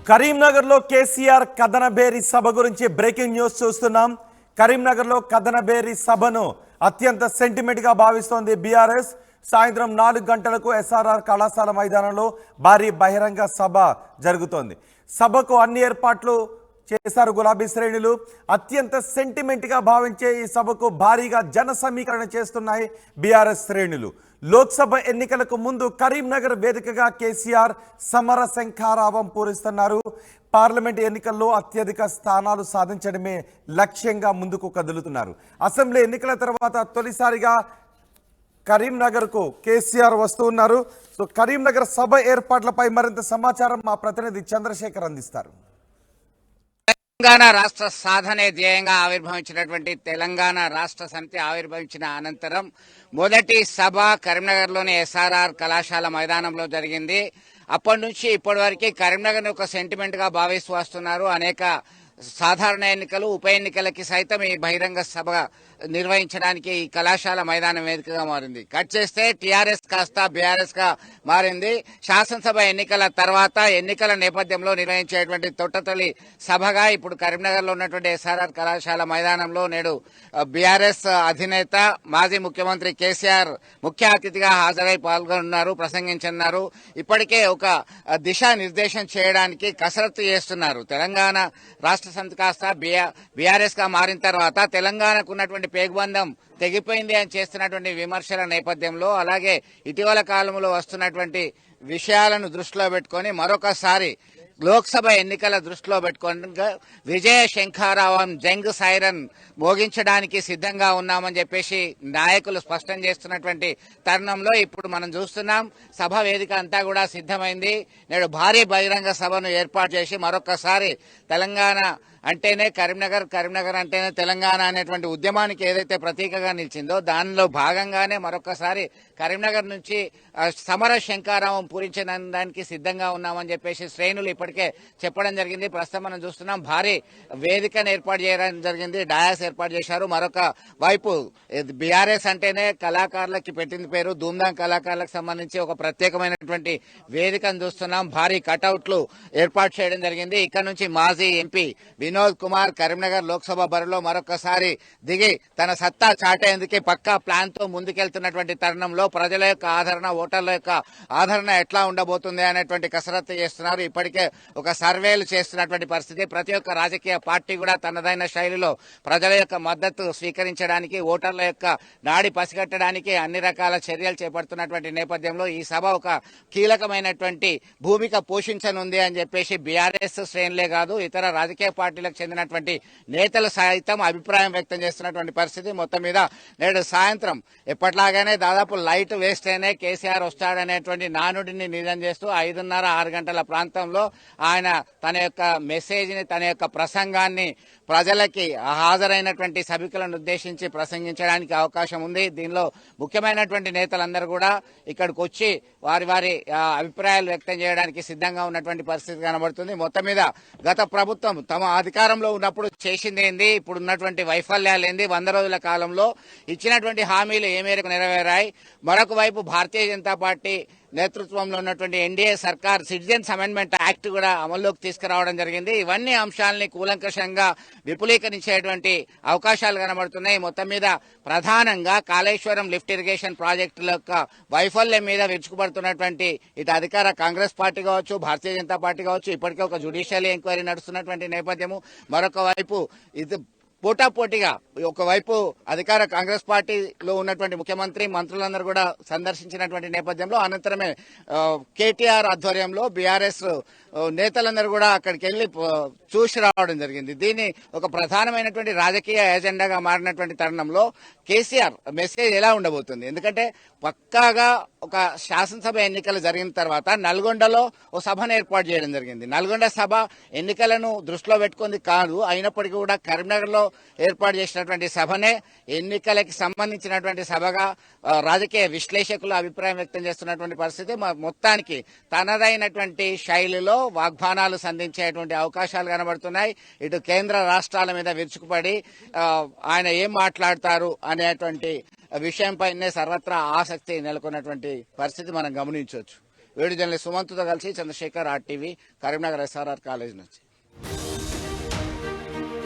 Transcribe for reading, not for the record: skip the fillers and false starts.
కరీంనగర్లో కేసీఆర్ కథనబేరి సభ గురించి breaking news చూస్తున్నాం. కరీంనగర్లో కథనబేరి సభను అత్యంత సెంటిమెంట్గా భావిస్తోంది బీఆర్ఎస్. సాయంత్రం 4 గంటలకు ఎస్ఆర్ఆర్ కళాశాల మైదానంలో భారీ బహిరంగ సభ జరుగుతోంది. సభకు అన్ని ఏర్పాట్లు చేశారు గులాబీ శ్రేణులు. అత్యంత సెంటిమెంట్గా భావించే ఈ సభకు భారీగా జన సమీకరణ చేస్తున్నాయి బీఆర్ఎస్ శ్రేణులు. లోక్సభ ఎన్నికలకు ముందు కరీంనగర్ వేదికగా కేసీఆర్ సమర శంఖారావం పూరిస్తున్నారు. పార్లమెంట్ ఎన్నికల్లో అత్యధిక స్థానాలు సాధించడమే లక్ష్యంగా ముందుకు కదులుతున్నారు. అసెంబ్లీ ఎన్నికల తర్వాత తొలిసారిగా కరీంనగర్కు కేసీఆర్ వస్తున్నారు. సో కరీంనగర్ సభ ఏర్పాట్లపై మరింత సమాచారం మా ప్రతినిధి చంద్రశేఖర్ అందిస్తారు. తెలంగాణ రాష్ట్ర సాధనే ధ్యేయంగా ఆవిర్భవించినటువంటి తెలంగాణ రాష్ట్ర సమితి ఆవిర్భవించిన అనంతరం మొదటి సభ కరీంనగర్లోని ఎస్ఆర్ఆర్ కళాశాల మైదానంలో జరిగింది. అప్పటి నుంచి ఇప్పటి వరకు కరీంనగర్ ఒక సెంటిమెంట్ గా భావిస్తూ వస్తున్నారు. అనేక సాధారణ ఎన్నికలు, ఉప ఎన్నికలకి సైతం ఈ బహిరంగ సభ నిర్వహించడానికి ఈ కళాశాల మైదానం వేదికగా మారింది. కట్ చేస్తే టీఆర్ఎస్ కాస్త బీఆర్ఎస్ గా మారింది. శాసనసభ ఎన్నికల తర్వాత ఎన్నికల నేపథ్యంలో నిర్వహించేటువంటి తొట్టతొలి సభగా ఇప్పుడు కరీంనగర్ లో ఉన్నటువంటి ఎస్ఆర్ఆర్ కళాశాల మైదానంలో నేడు బీఆర్ఎస్ అధినేత మాజీ ముఖ్యమంత్రి కేసీఆర్ ముఖ్య అతిథిగా హాజరై పాల్గొన్నారు, ప్రసంగించనున్నారు. ఇప్పటికే ఒక దిశా నిర్దేశం చేయడానికి కసరత్తు చేస్తున్నారు. తెలంగాణ రాష్ట్ర సమితి కాస్త బీఆర్ఎస్ గా మారిన తర్వాత తెలంగాణకు ఉన్నటువంటి పేగుబంధం తెగిపోయింది అని చేస్తున్నటువంటి విమర్శల నేపథ్యంలో, అలాగే ఇటీవల కాలంలో వస్తున్నటువంటి విషయాలను దృష్టిలో పెట్టుకొని మరొకసారి లోక్సభ ఎన్నికల దృష్టిలో పెట్టుకొని విజయ శంఖారావం జంగ్ సైరన్ మోగించడానికి సిద్ధంగా ఉన్నామని చెప్పేసి నాయకులు స్పష్టం చేస్తున్నటువంటి తరుణంలో ఇప్పుడు మనం చూస్తున్నాం సభ వేదిక అంతా కూడా సిద్ధమైంది. నేడు భారీ బహిరంగ సభను ఏర్పాటు చేసి మరొకసారి తెలంగాణ అంటేనే కరీంనగర్, కరీంనగర్ అంటేనే తెలంగాణ అనేటువంటి ఉద్యమానికి ఏదైతే ప్రతీకగా నిలిచిందో దానిలో భాగంగానే మరొకసారి కరీంనగర్ నుంచి సమర శంఖారావం పూరించడానికి సిద్ధంగా ఉన్నామని చెప్పేసి శ్రేణులు ఇప్పటికే చెప్పడం జరిగింది. ప్రస్తుతం మనం చూస్తున్నాం భారీ వేదికను ఏర్పాటు చేయడం జరిగింది, డయాస్ ఏర్పాటు చేశారు. మరొక వైపు బీఆర్ఎస్ అంటేనే కళాకారులకి పెట్టింది పేరు, ధూమ్ధాం కళాకారులకు సంబంధించి ఒక ప్రత్యేకమైనటువంటి వేదికను చూస్తున్నాం. భారీ కటౌట్లు ఏర్పాటు చేయడం జరిగింది. ఇక్కడ నుంచి మాజీ ఎంపీ వినోద్ కుమార్ కరీంనగర్ లోక్సభ బరిలో మరొకసారి దిగి తన సత్తా చాటేందుకే పక్కా ప్లాన్ తో ముందుకెళ్తున్నటువంటి తరుణంలో ప్రజల యొక్క ఆదరణ, ఓటర్ల యొక్క ఆదరణ ఎట్లా ఉండబోతుంది అనేటువంటి కసరత్తు చేస్తున్నారు. ఇప్పటికే ఒక సర్వేలు చేస్తున్నటువంటి పరిస్థితి. ప్రతి ఒక్క రాజకీయ పార్టీ కూడా తనదైన శైలిలో ప్రజల యొక్క మద్దతు స్వీకరించడానికి, ఓటర్ల యొక్క నాడి పసిగట్టడానికి అన్ని రకాల చర్యలు చేపడుతున్నటువంటి నేపథ్యంలో ఈ సభ ఒక కీలకమైనటువంటి భూమిక పోషించనుంది అని చెప్పేసి బీఆర్ఎస్ శ్రేణులే కాదు ఇతర రాజకీయ పార్టీలకు చెందినటువంటి నేతలు సైతం అభిప్రాయం వ్యక్తం చేస్తున్నటువంటి పరిస్థితి. మొత్తం మీద నేడు సాయంత్రం ఎప్పట్లాగానే దాదాపు లైట్ వేస్తేనే కేసీఆర్ వస్తాడనేటువంటి నానుడిని నిజం చేస్తూ 5:30-6 గంటల ప్రాంతంలో ఆయన తన యొక్క మెసేజ్ ని, తన యొక్క ప్రసంగాన్ని ప్రజలకి హాజరైనటువంటి సభికులను ఉద్దేశించి ప్రసంగించడానికి అవకాశం ఉంది. దీనిలో ముఖ్యమైనటువంటి నేతలందరూ కూడా ఇక్కడికి వచ్చి వారి వారి అభిప్రాయాలు వ్యక్తం చేయడానికి సిద్ధంగా ఉన్నటువంటి పరిస్థితి కనబడుతుంది. మొత్తం మీద గత ప్రభుత్వం తమ అధికారంలో ఉన్నప్పుడు చేసింది ఏంది, ఇప్పుడు ఉన్నటువంటి వైఫల్యాలు ఏంది, 100 రోజుల కాలంలో ఇచ్చినటువంటి హామీలు ఏ మేరకు నెరవేరాయి, మరొక వైపు భారతీయ జనతా పార్టీ నేతృత్వంలో ఉన్నటువంటి ఎన్డీఏ సర్కార్ సిటిజన్స్ అమెండ్మెంట్ యాక్ట్ కూడా అమల్లోకి తీసుకురావడం జరిగింది. ఇవన్నీ అంశాలని కూలంకషంగా విపులీకరించేటువంటి అవకాశాలు కనబడుతున్నాయి. మొత్తం మీద ప్రధానంగా కాళేశ్వరం లిఫ్ట్ ఇరిగేషన్ ప్రాజెక్టుల యొక్క వైఫల్యం మీద విరుచుకుపడుతున్నటువంటి ఇటు అధికార కాంగ్రెస్ పార్టీ కావచ్చు, భారతీయ జనతా పార్టీ కావచ్చు, ఇప్పటికే ఒక జ్యుడిషియల్ ఎంక్వైరీ నడుస్తున్నటువంటి నేపథ్యము. మరొక వైపు ఇది పోటాపోటీగా ఒకవైపు అధికార కాంగ్రెస్ పార్టీలో ఉన్నటువంటి ముఖ్యమంత్రి, మంత్రులందరూ కూడా సందర్శించినటువంటి నేపథ్యంలో అనంతరమే కేటీఆర్ ఆధ్వర్యంలో బీఆర్ఎస్ నేతలందరూ కూడా అక్కడికి వెళ్లి చూసి రావడం జరిగింది. దీన్ని ఒక ప్రధానమైనటువంటి రాజకీయ ఎజెండాగా మారినటువంటి తరుణంలో కేసీఆర్ మెసేజ్ ఎలా ఉండబోతుంది? ఎందుకంటే పక్కాగా ఒక శాసనసభ ఎన్నికలు జరిగిన తర్వాత నల్గొండలో ఓ సభను ఏర్పాటు చేయడం జరిగింది. నల్గొండ సభ ఎన్నికలను దృష్టిలో పెట్టుకుంది కాదు, అయినప్పటికీ కూడా కరీంనగర్ లో ఏర్పాటు చేసినటువంటి సభనే ఎన్నికలకి సంబంధించినటువంటి సభగా రాజకీయ విశ్లేషకులు అభిప్రాయం వ్యక్తం చేస్తున్నటువంటి పరిస్థితి. మొత్తానికి తనదైనటువంటి శైలిలో వాగ్బానాలు సంధించేటువంటి అవకాశాలు కనబడుతున్నాయి. ఇటు కేంద్ర రాష్ట్రాల మీద విరుచుకుపడి ఆయన ఏం మాట్లాడతారు అనేటువంటి విషయంపైనే సర్వత్రా ఆసక్తి నెలకొన్నటువంటి పరిస్థితి మనం గమనించవచ్చు. వీడియో జర్నలిస్ట్ సుమంత్తో కలిసి Chandrashekar RTV Karimnagar SRR college నుంచి.